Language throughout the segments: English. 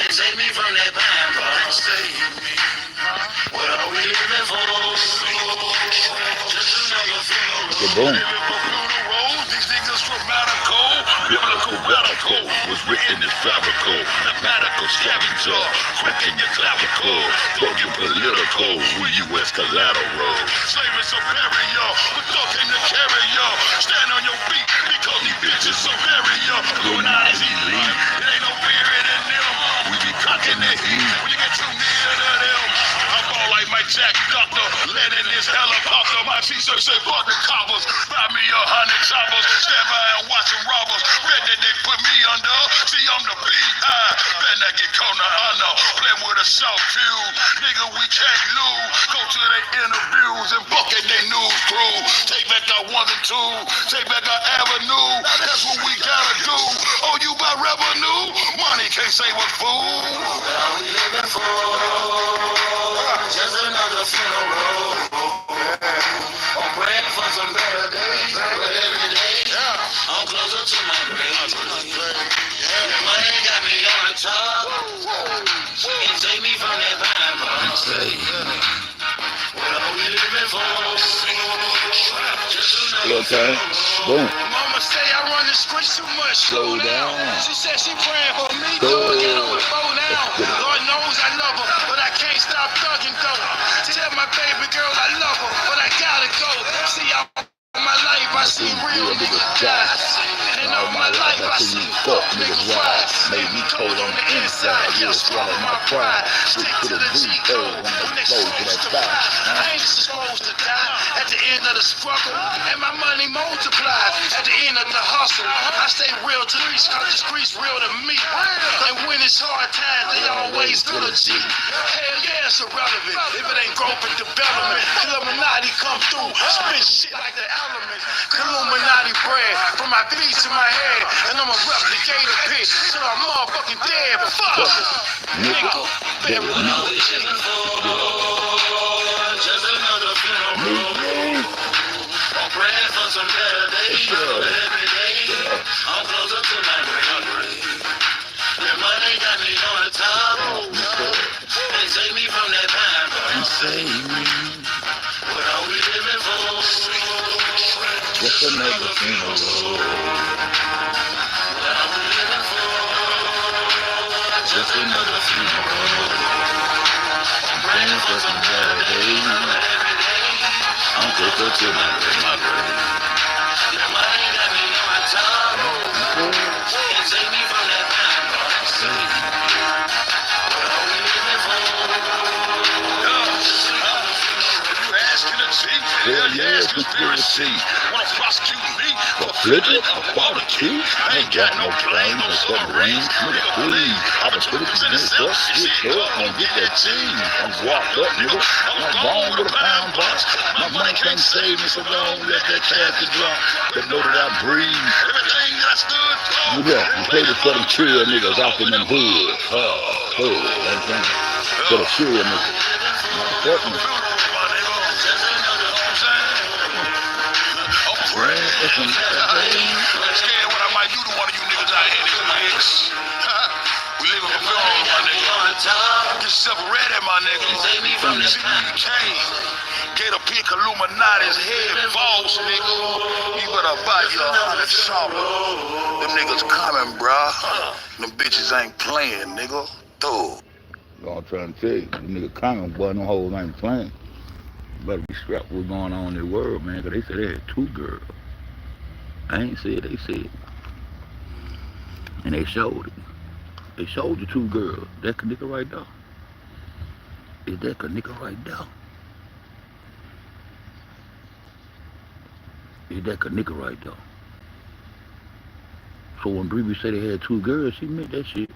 Save me from that pine bar. Save me. What are we living for? Just another funeral. Good boom. These niggas grammatical. Biblical radical was written in fabrical. Mathematical scavenger. Quick in your clavicle. Plug your political. We U.S. collateral. Slavery superior. But thug came to carry ya. Stand on your feet because these bitches superior. Illuminati's elite. It ain't no spirit in them. We be cocking the heat when you get too near to them. I fall like my Jack Doctor, led in this helicopter. My t-shirt say fuck the coppers. Buy me 100 choppers. Stand by and watch them robbers. Bet that they put me under. See, I'm the B.I. Bet not get caught in honor. Play with a soft fuse. Nigga, we can't lose. Go to their interviews and bucket their news crew. Take back our ones and twos. Take back our avenue. That's what we gotta do. Oh, you buy revenue? Money can't save a fool. What are we living for? Just another funeral. I'm praying for some better days, but every day I'm closer to my grave. The money got me on the top. Can't take me from that pine bar. What are we living for? Just another Boom. Mama say I run the streets too much. Slow down. She said she praying for me. Go. Get on the phone now. Lord knows I love her, but I can't stop thugging though. Tell my baby girl I love her, but I gotta go. See, all my life I seen real niggas die. And all my life I seen fuck niggas rise. Made me cold on the inside. You'll swallow my pride. Stick to the G code when the next supposed to die. I ain't supposed to die at the end of the struggle, and my money multiplied at the end of the hustle. I stay real to the streets, cause the streets real to me. And when it's hard times, they always do the G. Hell yeah, it's irrelevant if it ain't growth and development. Illuminati come through, spit shit like the elements. Illuminati bread from my feet to my head, and I'ma rep the gator pit till I'm motherfucking dead. Fuck, nigga, better know what you're living for. Just another funeral. I'm praying for some better days, but every day I'm closer to my grave. The money got me on the top. They take me from that pine bar. Save me. What are we living for? Just another funeral. What are we living for? Just another funeral. I'm praying for some better days, but every day I'm closer to my grave. The money got me on the top. They take me from that pine bar. Save me. What are we living for? You asking a G? Hell yeah, conspiracy. Wanna prosecute me For flipping, about a key. I ain't got no plane, no submarine. Nigga, please. I was put it in this up, shit up, and get that cheese. I'm walked up, nigga. I'm born with a pound box. My money can't save me so long. Let that cash drop. But know that I breathe. Everything that I stood for. Yeah, you play this for them chill niggas out in them hoods. That's right. For the chill niggas. Motherfucking. I'm scared what I might do to one of you niggas out here, niggas. We living for funeral, my nigga. Get yourself ready, my nigga. From the CBK. Gator pick Illuminati's head false, nigga. You better buy you 100 chopper. Them niggas coming, bruh. Them bitches ain't playing, nigga. Dude. I'm trying to tell you, the nigga coming, boy, them hoes ain't playing. Better be strapped what's going on in the world, man, because they said they had 2 girls. I ain't said, they said. And they showed it. They showed the 2 girls. That nigga right there. Is that nigga right there? Is that nigga right there? So when Bree said they had 2 girls, she meant that shit.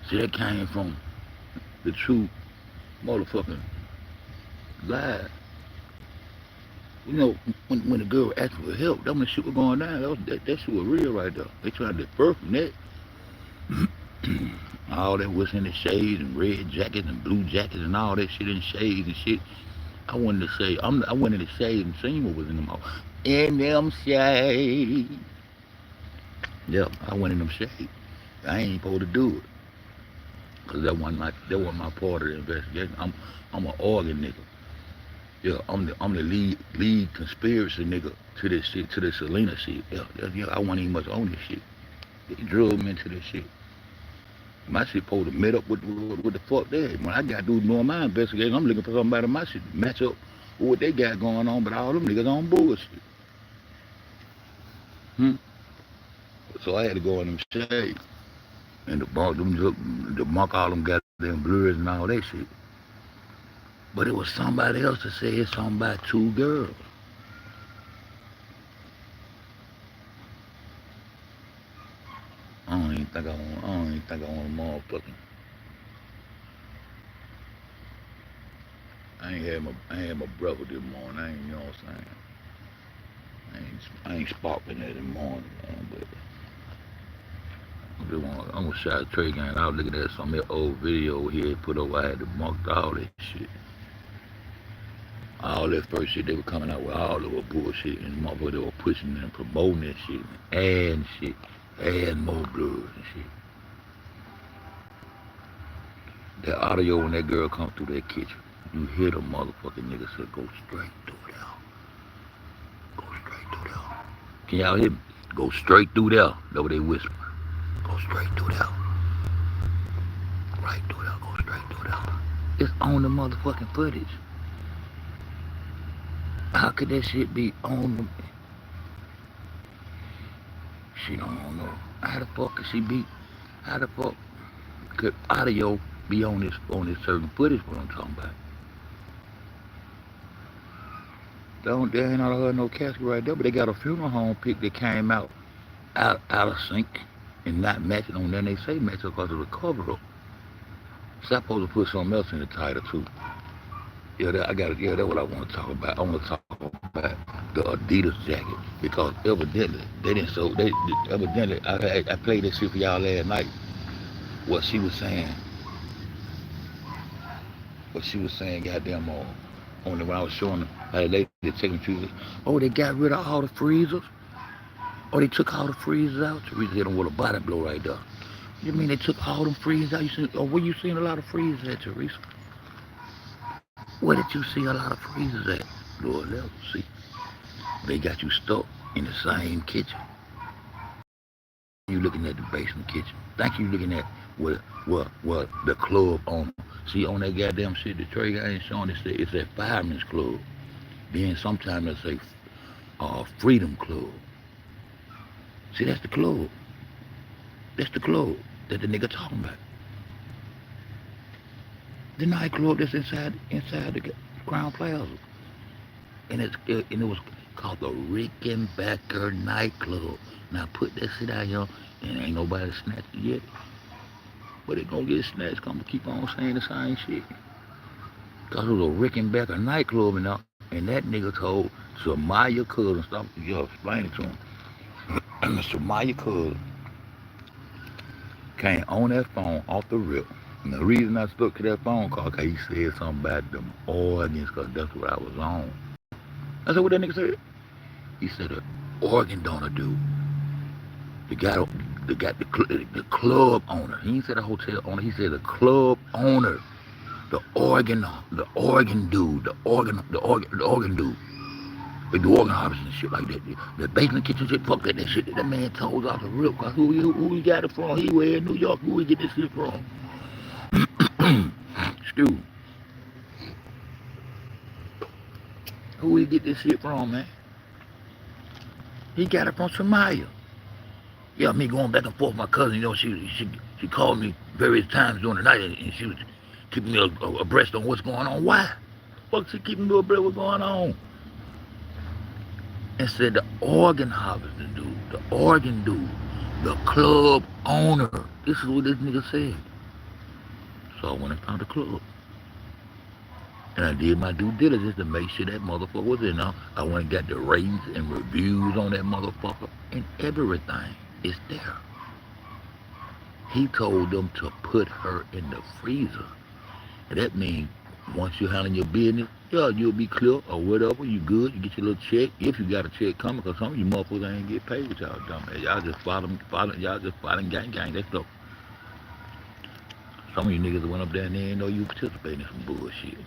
See, that came from the 2 motherfucking lies. You know, when the girl asked for help, that when shit was going down, that shit was real right there. They trying to defer from that. All that was in the shades and red jackets and blue jackets and all that shit in shades and shit. I wanted to say, I went in the shades and seen what was in them all. In them shades. Yeah, I went in them shades. I ain't supposed to do it. Cause that wasn't my part of the investigation. I'm an organ nigga. Yeah, I'm the lead conspiracy nigga to this shit, to this Selena shit. Yeah, I wasn't even much on this shit. They drug me into this shit. My shit supposed to meet up with the fuck that. When I got through doing my investigation, I'm looking for somebody my shit to match up with what they got going on, but all them niggas on bullshit. Hmm? So I had to go in them shades and the mark all them goddamn blurs and all that shit. But it was somebody else that said something about 2 girls. I don't even think I want a motherfucking. I ain't had my brother this morning. I ain't, you know what I'm saying? I ain't sparking that in the morning, man. But I'm gonna shout Trey gang. I was looking at some of that old video he had put over. I had to mark all that shit. All that first shit they were coming out with all of the bullshit and motherfuckers they were pushing and promoting that shit and adding shit, adding more blood and shit. That audio when that girl come through that kitchen, you hear the motherfucking nigga say, go straight through there. Go straight through there. Can y'all hear me? Go straight through there. That's what they whisper. Go straight through there. Right through there. Go straight through there. It's on the motherfucking footage. How could that shit be on the... She don't know. How the fuck could she be... How the fuck could audio be on this certain footage what I'm talking about? There ain't not heard no casket right there, but they got a funeral home pic that came out of sync and not matching on there. And they say matching because of the cover up. So I'm supposed to put something else in the title too. Yeah, that's what I want to talk about. I want to talk about the Adidas jacket because evidently they didn't so they evidently I played that shit for y'all last night. What she was saying, goddamn on the when I was showing them how the lady taking trees. Oh, they got rid of all the freezers. Oh, they took all the freezers out. Teresa hit them with a body blow right there. You mean they took all them freezers out? Where you seen a lot of freezers at, Teresa? Where did you see a lot of freezers at? Lord, let's see. They got you stuck in the same kitchen. You looking at the basement kitchen. Think you looking at what the club owner. See on that goddamn shit, the Trey guy ain't showing it's a fireman's club. Then sometimes they say freedom club. See, that's the club. That's the club that the nigga talking about. The nightclub that's inside the Crown Plaza. And it was called the Rickenbacker nightclub. Now put that shit out here and ain't nobody snatched it yet. But it gonna get snatched. I'm gonna keep on saying the same shit. Cause it was a Rickenbacker nightclub and that nigga told Samaya cousin, stop, you explain it to him. Samaya cousin came on that phone off the rip. And the reason I stuck to that phone call, cause he said something about them organs, cause that's what I was on. I said, what that nigga said? He said, an organ donor dude. The club owner. He ain't said a hotel owner. He said the club owner. The organ dude. The organ dude. They do organ harvesting and shit like that. The basement kitchen shit, fuck that shit. That man told off the rip. Cause who he got it from? He where in New York. Who he get this shit from? Excuse me. Who he get this shit from, man? He got it from Somalia. Yeah, me going back and forth with my cousin, you know, she called me various times during the night and she was keeping me abreast on what's going on. Why? Fuck she keeping me abreast what's going on? And said the organ harvesting dude, the club owner. This is what this nigga said. So I went and found the club. And I did my due diligence to make sure that motherfucker was in there. I went and got the ratings and reviews on that motherfucker and everything is there. He told them to put her in the freezer. And that means Once you handle your business, yeah, you'll be clear or whatever. You good. You get your little check if you got a check coming. Cause some of you motherfuckers ain't get paid with y'all dumb ass. Y'all just y'all just fighting gang. That's stuff. Some of you niggas went up there and they didn't know you participating in some bullshit.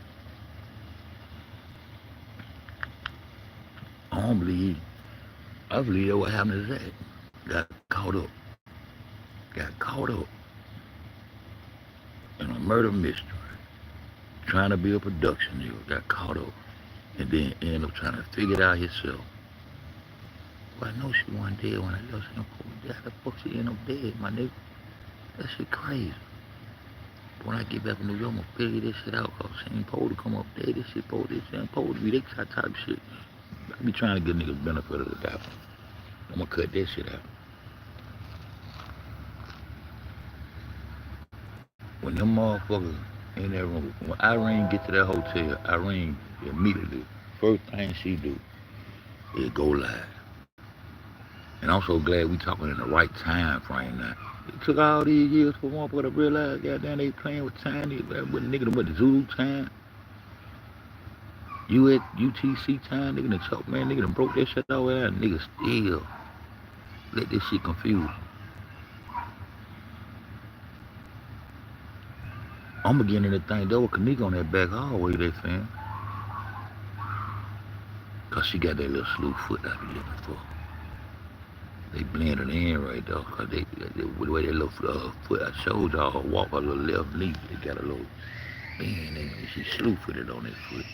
I don't believe. I believe that what happened is that got caught up. Got caught up in a murder mystery. Trying to be a production nigga. Got caught up. And then ended up trying to figure it out himself. Well, I know she wasn't dead when I left him. How the fuck she end up dead, my nigga? That shit crazy. But when I get back in New York, I'm gonna figure this shit out. Cause she ain't supposed to come up dead. This shit supposed to be that type of shit. I be trying to give niggas benefit of the doubt. I'm gonna cut that shit out. When them motherfuckers in that room, when Irene get to that hotel, Irene immediately, first thing she do is go live. And I'm so glad we talking in the right time frame now. It took all these years for motherfucker to realize, goddamn, they playing with time, with nigga with the Zulu time, you at UTC time, nigga, the choke, man, nigga done broke that shit over there, and nigga still let this shit confuse. I'm beginning to think that was Kanika on that back hallway, they fam. Cause she got that little slew foot I be looking for. They blended in right though, cause the way that little foot I showed y'all her walk her little left knee, they got a little bend in it. She slew footed on that foot.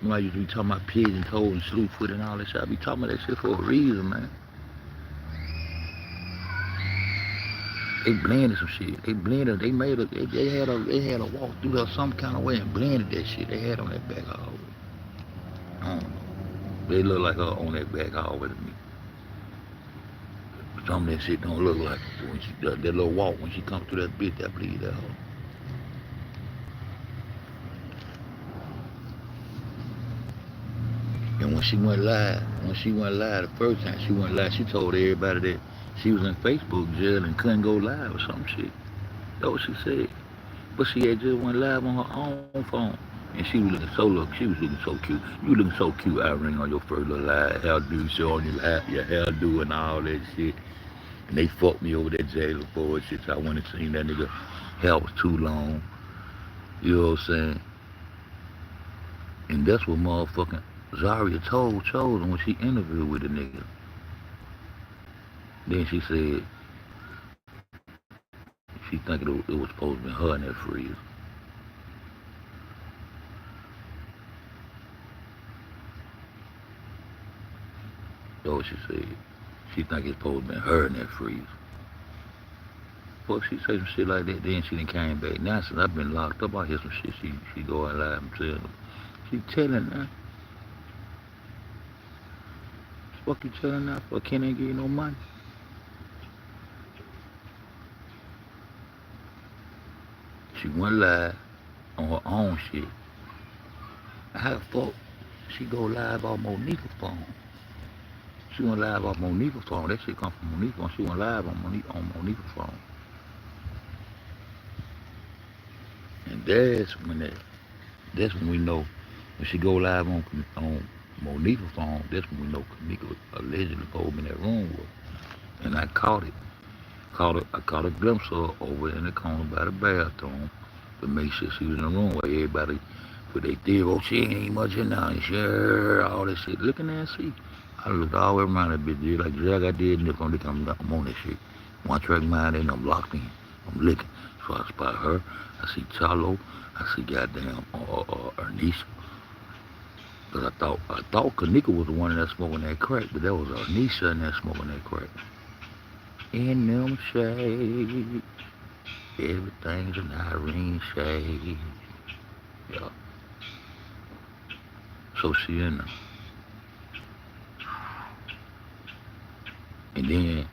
You know, I used to be talking about pigeon toe and slew foot and all that shit. I be talking about that shit for a reason, man. They blended some shit. They blended. They made a. They had a walk through there some kind of way and blended that shit. They had on that back hallway. I don't know. They look like her on that back hallway to me. Some of that shit don't look like her. When she that little walk when she comes through that bitch. I believe that her. And when she went live the first time she went live, she told everybody that she was in Facebook jail and couldn't go live or some shit. That's what she said. But she had just went live on her own phone. And she was looking she was looking so cute. You looking so cute, Irene, on your first little live. Hairdo, showing your hairdo and all that shit. And they fucked me over that jail for shit. So I went and seen that nigga hair was too long. You know what I'm saying? And that's what motherfucking Zaria told Chosen when she interviewed with the nigga. Then she said she think it was supposed to be her in that freeze. That's what she said. She think it's supposed to be her in that freeze. Fuck, she say some shit like that, then she done came back. Now since I've been locked up, I hear some shit she going live and telling. She telling now. Fuck you telling now for Ken ain't give you no money. She went live on her own shit. How the fuck she go live off Monica's phone? She went live off Monica's phone. That shit come from Monica's phone. She went live on Monica's phone. And that's when we know when she go live on Monica's phone, that's when we know Kanika allegedly pulled me in that room with her. And I caught it. I caught a glimpse of her over in the corner by the bathroom to make sure she was in the room where everybody put their theory, oh, she ain't even much in there, and sure, all that shit. Looking there and see. I looked all the way around that bitch, dude, like Jack I did, and if I'm looking, I'm on that shit. One track mind and I'm locked in. I'm looking. So I spot her. I see Charlo. I see goddamn Ernisha. Cause I thought Kanika was the one in there smoking that crack, but that was Ernisha in there smoking that crack. In them shades, everything's an Irene shade. Yeah. So she in there. And then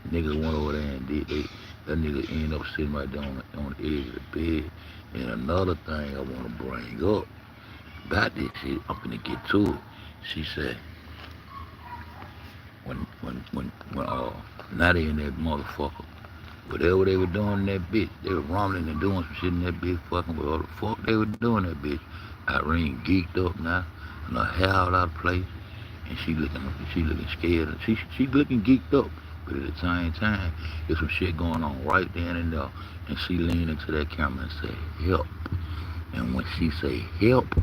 niggas went over there and that nigga ended up sitting right there on the edge of the bed. And another thing I want to bring up about this shit, I'm finna get to it. She said, when Natty and that motherfucker Whatever they were doing in that bitch, they were rumbling and doing some shit in that bitch, fucking with all the fuck they were doing that bitch. Irene geeked up now, and her hair all out of place, and she looking scared. She looking geeked up, but at the same time, there's some shit going on right then and there. And she leaned into that camera and said, "Help." And when she say help,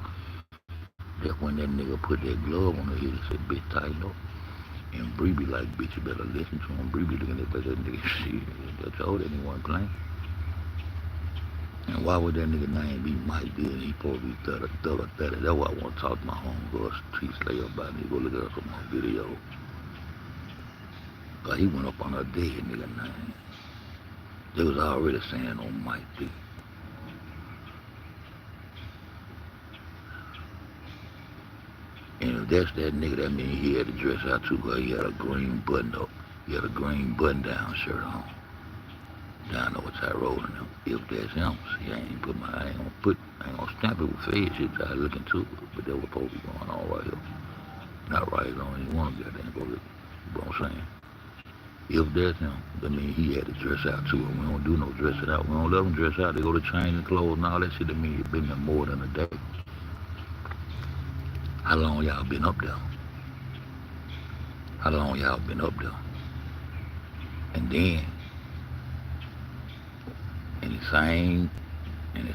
that's when that nigga put that glove on her head and said, "Bitch, tighten up." And Bree be like, "Bitch, you better listen to him." Bree be looking at that nigga shit. That's all that nigga wasn't playing. And why would that nigga name be Mike D and he supposed to be thugger? That's why I want to talk to my homegirl, T Slayer, about it. Go look at some more video. But he went up on her dead nigga name. They was already saying on Mike D. And if that's that nigga, that means he had to dress out too, because he had a green button up. He had a green button down shirt on. Down over tie rolling them. If that's him, see, I ain't gonna stamp it with fed shit. I look into it, but that was supposed to be going on right here. Not right, I don't even want to goddamn go look. You know what I'm saying? If that's him, that means he had to dress out too, and we don't do no dressing out. We don't let them dress out. They go to changing clothes and all that shit. That means it's been there more than a day. How long y'all been up there? How long y'all been up there? And then, in the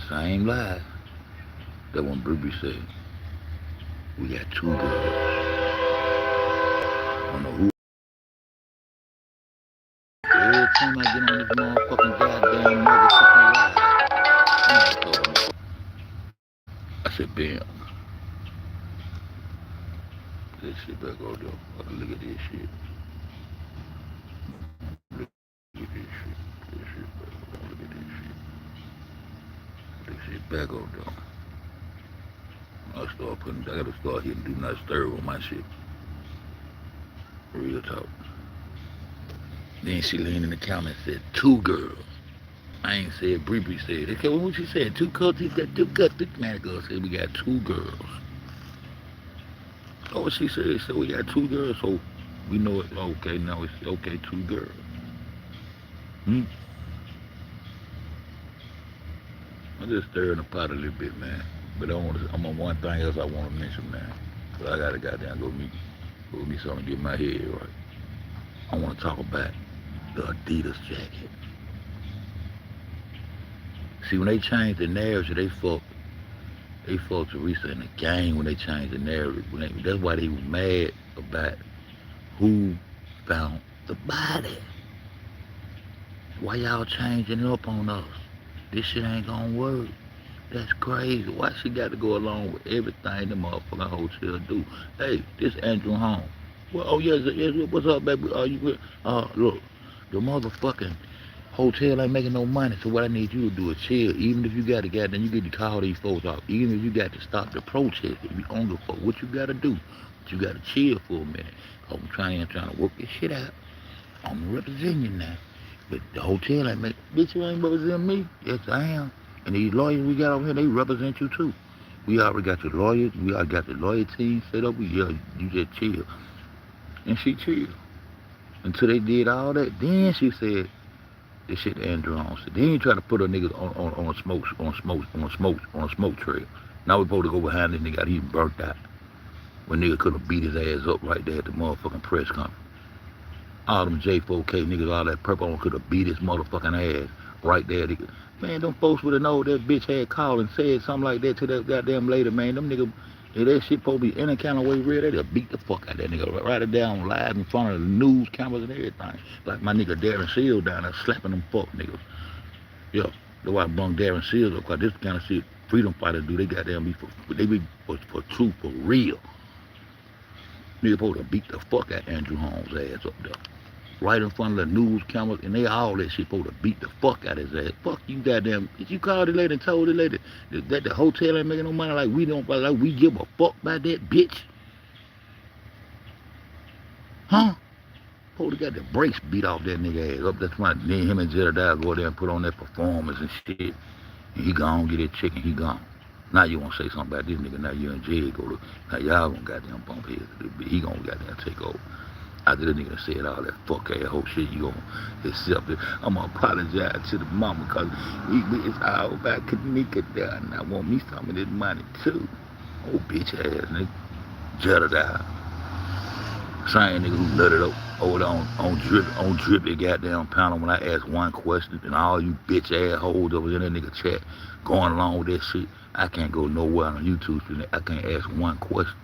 same live, that one Bree said, we got 2 girls. I don't know who. Every time I get on this motherfucking goddamn motherfucking live, I said, bam. This shit back on there. Look at this shit. Look at this shit. This shit back on there. Look at this shit. This shit back on there. I gotta start hitting do not stir on my shit. Real talk. Then she leaned in the camera and said, 2 girls. I ain't said Bree said. Okay, what she said? 2 cups, he got 2 cups. This man girl said we got 2 girls. Oh, she said, so we got 2 girls, so we know it. Okay, now it's okay, 2 girls. I'm just stirring the pot a little bit, man. But I'm on one thing else I want to mention, man. But I gotta goddamn go meet something to get my head right. I want to talk about the Adidas jacket. See, when they changed the narrative, they fucked Teresa in the game when they changed the narrative. That's why they was mad about who found the body. Why y'all changing up on us? This shit ain't gonna work. That's crazy. Why she got to go along with everything the motherfucking hotel do? Hey, this Andrew Home. Well, oh yes, what's up, baby? Look, the motherfucking hotel ain't making no money, so what I need you to do is chill. Even if you got to goddamn, you get to call these folks off. Even if you got to stop the protest, if you on the fuck, what you got to do? But you got to chill for a minute. I'm trying to work this shit out. I'm representing you now. But the hotel ain't make, bitch, you ain't representing me. Yes, I am. And these lawyers we got over here, they represent you too. We already got your lawyers. We already got the lawyer team set up. You just chill. And she chilled. Until they did all that. Then she said, this shit Andrew on. So then you try to put her niggas on a smoke trail. Now we supposed to go behind this nigga. He burnt out. When nigga could have beat his ass up right there at the motherfucking press conference. All them J4K niggas, all that purple on could have beat his motherfucking ass right there. Man, them folks would have known that bitch had called and said something like that to that goddamn lady, man. Them niggas, if that shit supposed to be any kind of way real, they'd have beat the fuck out of that nigga. Right it down live in front of the news cameras and everything. Like my nigga Darren Seals down there slapping them fuck niggas. Yeah, that's why I brung Darren Seals up, because this kind of shit freedom fighters do. They goddamn be for truth, for real. Nigga supposed to beat the fuck out Andrew Holmes' ass up there. Right in front of the news cameras, and they all that shit supposed to beat the fuck out of his ass. Fuck you goddamn, did you call the lady and told the lady that the hotel ain't making no money, like we give a fuck about that bitch? Huh? Supposed to got the brakes beat off that nigga ass up. That's why then him and Jedediah go there and put on that performance and shit. And he gone get that chicken, he gone. Now you want to say something about this nigga, now you and Jed go to, now y'all gonna goddamn bump heads. He gonna goddamn take over. After the nigga said all that fuck ass whole shit, you gon' accept it. I'm gonna apologize to the mama because it's all about Kanika there and I want me some of this money too. Oh bitch ass nigga. Jedediah. Same nigga who let it up over on drippy goddamn panel when I asked one question and all you bitch ass hoes over in that nigga chat going along with that shit. I can't go nowhere on YouTube. I can't ask one question.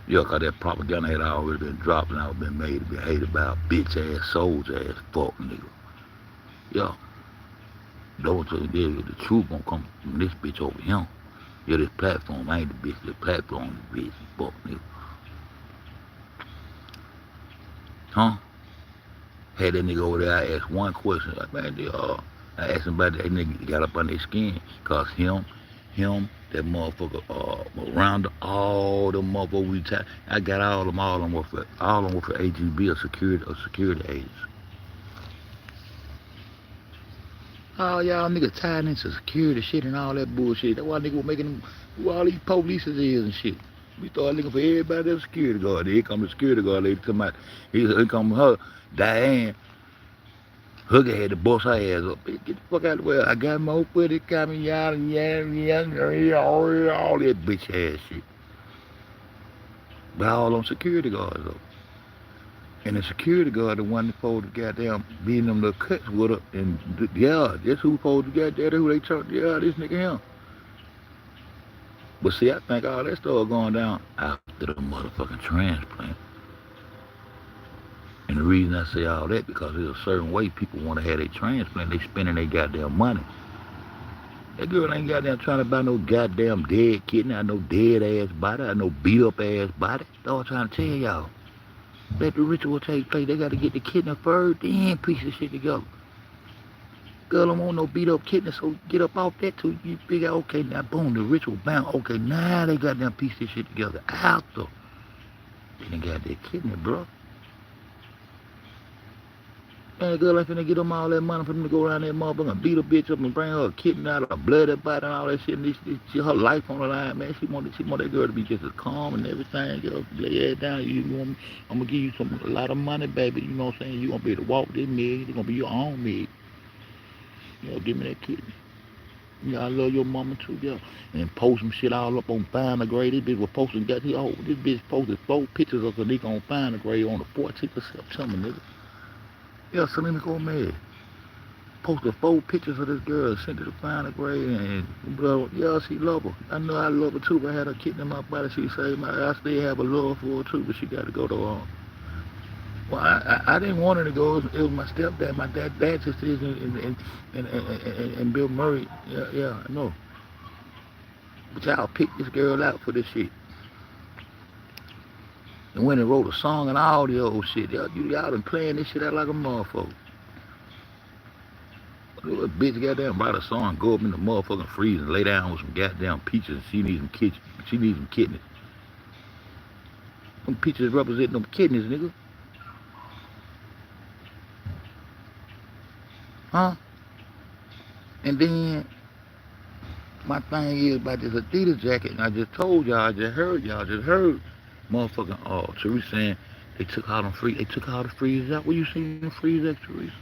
Yeah, cause that propaganda had already been dropped and I was been made to be hated by a bitch ass, soldier ass fuck nigga. Yeah, those are the truth gonna come from this bitch over here. Yeah, this platform ain't the bitch, this platform is the bitch, fuck nigga. Huh? Had that nigga over there, I asked one question, like, man, I asked him about that nigga got up on their skin, cause him, that motherfucker, around all the motherfuckers we tied, I got all of them were for AGB, a security agents. All y'all niggas tied into security shit and all that bullshit. That's why niggas were making them who all these polices is and shit. We started looking for everybody that's security guard. Here come the security guard lady come out. Here come her, Diane. Hooker had to bust her ass up. Bitch, get the fuck out of the way. I got more footage, got me out and all that bitch ass shit. But all them security guards though. And the security guard, the one that supposed to goddamn beating them little cuts with her. And yeah, that's who supposed to goddamn who they turned. Yeah, this nigga him. But see, I think all that stuff going down after the motherfucking transplant. And the reason I say all that, because there's a certain way people want to have their transplant, they spending their goddamn money. That girl ain't goddamn trying to buy no goddamn dead kidney, or no dead ass body, or no beat up ass body. That's all I'm trying to tell y'all. Let the ritual take place. They got to get the kidney first, then piece the shit together. Girl, don't want no beat up kidney, so get up off that too. You figure, okay, now boom, the ritual bound. Okay, now they got them piece this shit together. After they done got that kidney, bro. Man, the girl ain't finna get them all that money for them to go around that motherfucker and beat a bitch up and bring her a kidney out of a bloody body and all that shit. And her life on the line, man. She want that girl to be just as calm and everything. Girl, lay it down. I'm gonna give you a lot of money, baby. You know what I'm saying? You gonna be able to walk this million. It's gonna be your own million. You know, give me that kidney. Yeah, I love your mama too, yeah. And post some shit all up on Find a Grade. This bitch was posting, this bitch posted 4 pictures of Kanika on Find a Grade on the 14th of September, nigga. Yeah, Selena Gomez posted 4 pictures of this girl, sent it to Find a Grade, and bro, yeah, she love her. I know I love her too, but I had her kidney in my body. She said, I still have a love for her too, but she got to go to well, I didn't want her to go. It was my stepdad, my dad's sisters, and Bill Murray. Yeah, I know. But y'all picked this girl out for this shit. And when they wrote a song and all the old shit, y'all been playing this shit out like a motherfucker. A bitch goddamn write a song, go up in the motherfucking freezer and lay down with some goddamn peaches. She needs some kidneys. Them peaches represent them kidneys, nigga. Huh? And then my thing is about this Adidas jacket, and I just told y'all, I just heard motherfucking Teresa saying they took all the freezers out. Where you seen them freezers at, Teresa?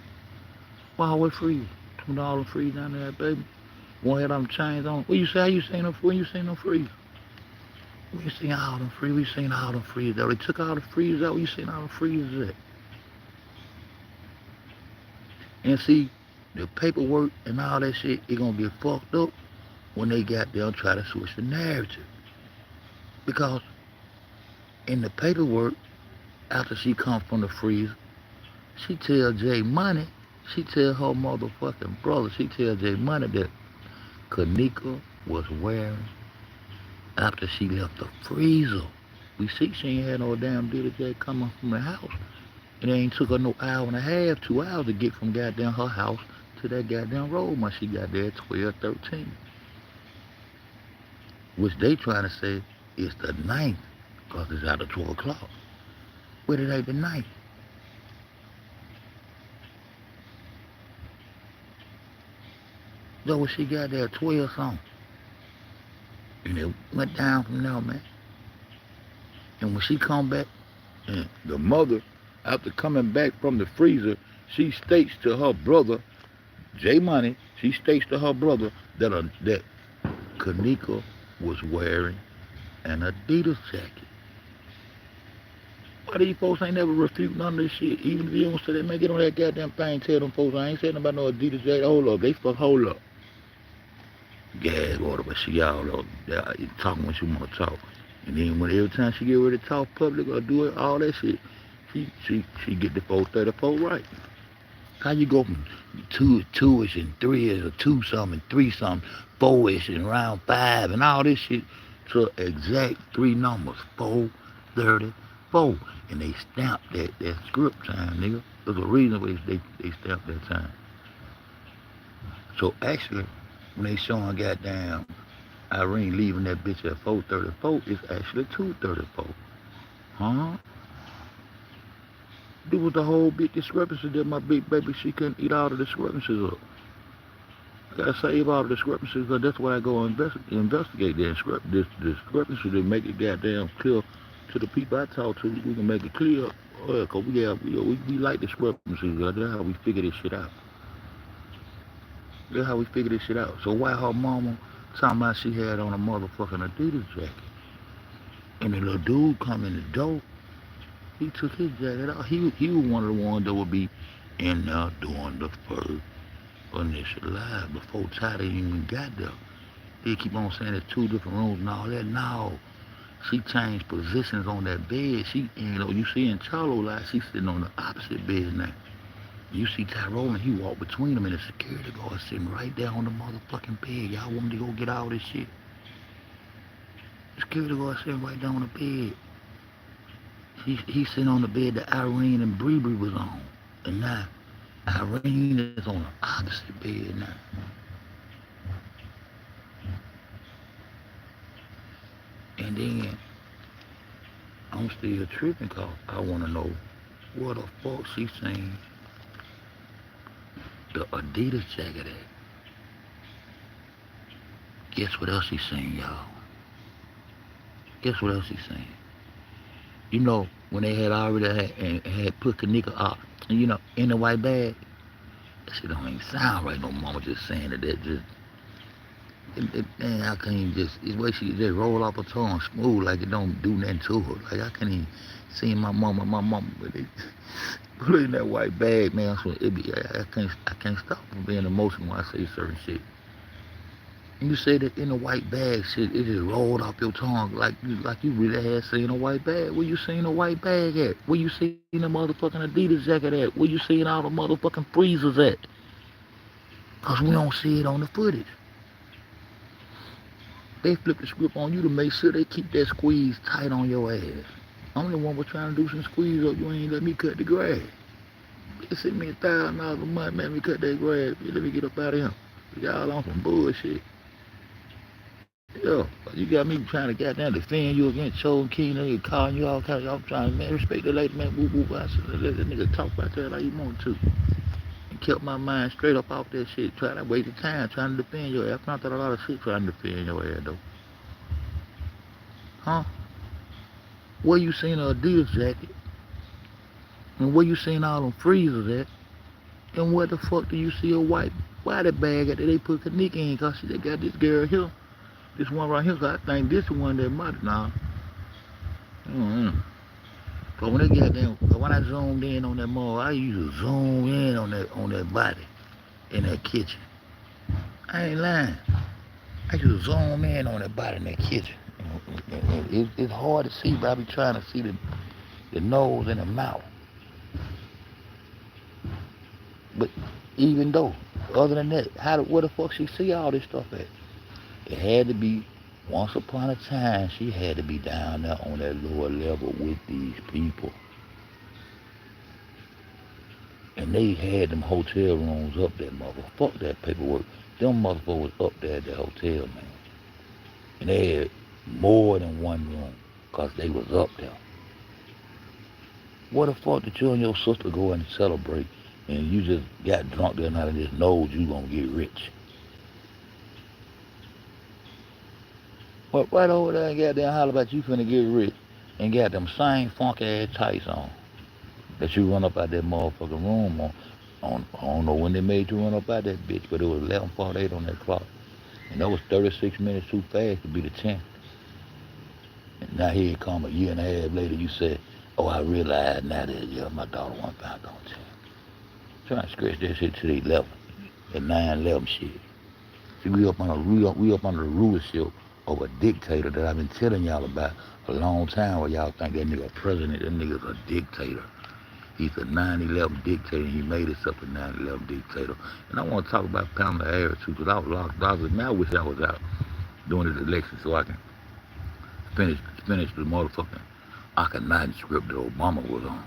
Why always freeze? Put all them freezers down there, baby. One had them chains on. Where you say how you seen them? When you seen them freezers? Where you seen all them freezers? We seen all them freezers out. They took all the freezers out. Where you seen all them freezers at? And see, the paperwork and all that shit, it gonna get fucked up when they got there and try to switch the narrative. Because in the paperwork, after she come from the freezer, she tell Jay Money, she tell her motherfucking brother, she tell Jay Money that Kanika was wearing after she left the freezer. We see she ain't had no damn DJ coming from the house. And it ain't took her no hour and a half, 2 hours to get from goddamn her house to that goddamn road when she got there at 12:13. Which they trying to say is the 9th, because it's out of 12 o'clock. But it ain't the 9th. So when she got there at 12 something, and it went down from there, man. And when she come back And the mother, after coming back from the freezer, she states to her brother, J Money, she states to her brother that Kanika was wearing an Adidas jacket. Why these folks ain't never refute none of this shit? Even if you don't say they make it on that goddamn thing, tell them folks I ain't saying about no Adidas jacket. Hold up, hold up. Gag order, but she all up talking when she wanna talk. And then when every time she get ready to talk public or do it, all that shit, she get the 434 right. How you go from two-ish and three-ish or two something, three something, four-ish and round five and all this shit to exact three numbers, 434. And they stamped that script time, nigga. There's a reason why they stamped that time. So actually, when they showing goddamn Irene leaving that bitch at 434, it's actually 234. Huh? There was the whole big discrepancy that my big baby, she couldn't eat all the discrepancies up. I gotta save all the discrepancies because that's why I go investigate the discrepancy to make it goddamn clear to the people I talk to. We can make it clear. Cause we like discrepancies. That's how we figure this shit out. That's how we figure this shit out. So why her mama talking about she had on a motherfucking Adidas jacket? And the little dude come in the door, he took his jacket off. He was one of the ones that would be in there doing the first initial live before Tata even got there. They keep on saying there's two different rooms and all that. No. She changed positions on that bed. You see in Charlo live, she's sitting on the opposite bed now. You see Tyrone, he walked between them and the security guard sitting right there on the motherfucking bed. Y'all want me to go get all this shit? The security guard sitting right there on the bed. He's sitting on the bed that Irene and Bree was on. And now Irene is on the opposite bed now. And then I'm still tripping because I want to know what the fuck she seen the Adidas jacket at. Guess what else she seen, y'all? Guess what else she seen? You know, when they had already had put Kanika up, and you know, in the white bag, that shit don't even sound right no mama just saying it. That just, man, I can't even just, it's way she just roll off her tongue smooth like it don't do nothing to her. Like I can't even see my mama, but they put it in that white bag, man. So I can't stop from being emotional when I say certain shit. And you say that in a white bag, shit, it just rolled off your tongue like you really had seen a white bag. Where you seen a white bag at? Where you seen the motherfucking Adidas jacket at? Where you seen all the motherfucking freezers at? Cause we don't see it on the footage. They flip the script on you to make sure they keep that squeeze tight on your ass. I'm the one was trying to do some squeeze up. You ain't let me cut the grass. They sent me $1,000 a month, let me cut that grass. Let me get up out of here. Y'all on some bullshit. Yo, you got me trying to goddamn defend you against Chosen King, nigga calling you all kinds of, I'm trying to, man, respect the lady, man, woo woo. I said, let that nigga talk about that like he want to. And kept my mind straight up off that shit, trying to waste the time, trying to defend your ass. I found out a lot of shit trying to defend your ass, though. Huh? Where you seen a Adidas jacket? And where you seen all them freezers at? And where the fuck do you see a white body bag at that they put Kanika in? Cause they got this girl here. This one right here, cause I think this one that might now. But when they got them, when I zoomed in on that mall, I used to zoom in on that body in that kitchen. I ain't lying. I used to zoom in on that body in that kitchen. It's hard to see, but I be trying to see the nose and the mouth. But even though, other than that, where the fuck she see all this stuff at? It had to be, once upon a time, she had to be down there on that lower level with these people. And they had them hotel rooms up there, fuck that paperwork. Them motherfuckers was up there at the hotel, man. And they had more than one room, cause they was up there. What the fuck did you and your sister go in and celebrate, and you just got drunk that night and just know you gonna get rich? Well, right over there and goddamn holler about you finna get rich. and got them same funky ass tights on that you run up out that motherfucking room on. I don't know when they made you run up out that bitch, but it was 11:48 on that clock. And that was 36 minutes too fast to be the 10th. And now here it come a year and a half later, you say, oh, I realize now that, yeah, my daughter wasn't found on 10. Trying to stretch that shit to the 11, the 9/11 shit. See, we up under the rulership of a dictator that I've been telling y'all about a long time where y'all think that nigga a president, that nigga's a dictator. He's a 9/11 dictator. He made himself a 9/11 dictator. And I want to talk about Pamela Harris too, because I was locked. Now I wish I was out during this election so I can finish the motherfucking Akhenaten script that Obama was on,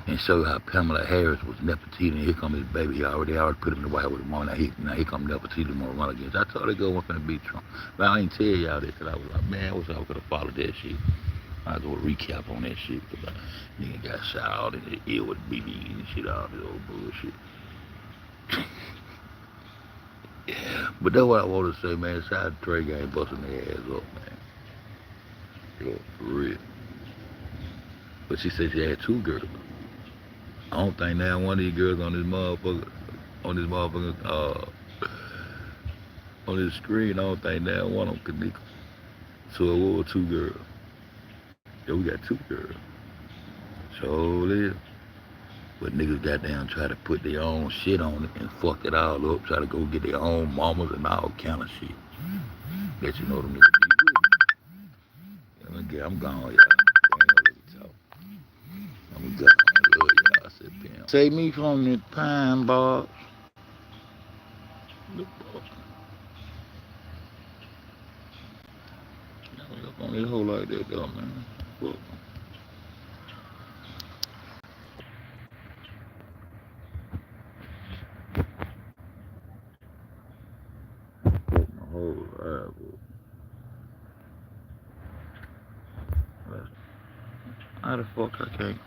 and show you how Pamela Harris was Nefertiti. And here come his baby. He already put him in the White House with him. Now here come Nefertiti to run against. I told that girl wasn't finna beat Trump. But I ain't tell y'all this because I was like, man, I wish I could have followed that shit. I go recap on that shit because nigga got shot out in the ear with BB and shit, all this old bullshit. Yeah, but that's what I want to say, man. Shout out to Trey Gang busting their ass up, man. Yo, for real. But she said she had 2 girls. I don't think now one of these girls on this motherfucker, on this screen, I don't think now one of them could be. So it was 2 girls. Yeah, we got 2 girls. So it is. But niggas goddamn try to put their own shit on it and fuck it all up. Try to go get their own mamas and all kind of shit. Let you know them niggas be with. I'm gone, y'all. I ain't gonna let me talk. I'm gone. I love y'all. I said, damn. Save me from the pine box. Look on this hole like that, though, man. Fuck. My whole life, how the fuck I can't?